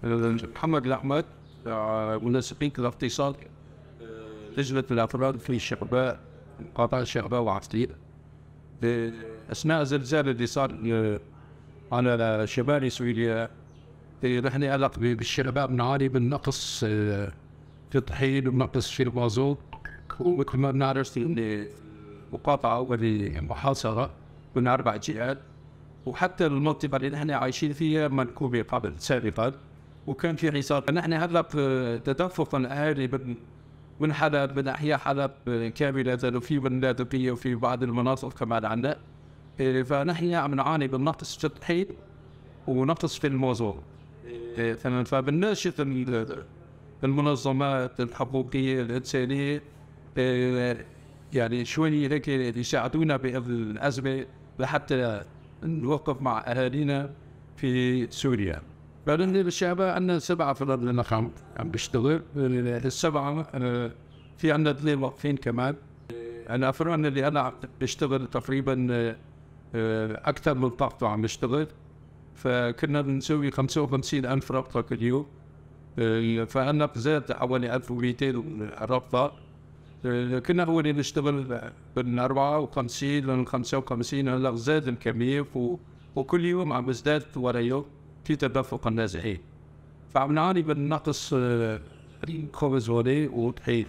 محمد الأحمد، منسقين الاقتصاد، لجنة الأفراد في الشعباء، قطاع الشعباء وعسلية. أثناء الزلزال اللي صار على شمال سوريا، نحن هلا بالشعباء بنعاني من نقص في الطحين ونقص في المازوت، ومثل ما بنعرف إن المقاطعة واللي محاصرة من 4 جهات، وحتى المنطقة اللي نحن عايشين فيها منكوبة قبل سابقا، وكان في حصار. نحن هلا في تدفق الأهالي من حلب، من أحياء حلب كاملة، وفي من لاذقية وفي بعض المناطق كمان عنا. فنحن عم نعاني من نقص في الطحين ونقص في المازوت. فبنناشد المنظمات الحقوقية الإنسانية يعني شوي هيك يساعدونا بهذه الأزمة لحتى نوقف مع أهالينا في سوريا. بعدين بالشعباء عندنا 7 فرد عم بيشتغل. السبعة في عندنا 2 موظفين كمان. أنا أفراد اللي أنا عم بشتغل تقريبا أكثر من طاقته عم بشتغل، فكنا بنسوي 55,000 ربطة كل يوم. فأنا زاد حوالي 1200 ربطة. كنا أول نشتغل من 54 ل 55، هلا زاد الكمية، وكل يوم عم بزداد ورا يوم في تدفق النازحين. فعم نعاني من نقص خبز وطحين.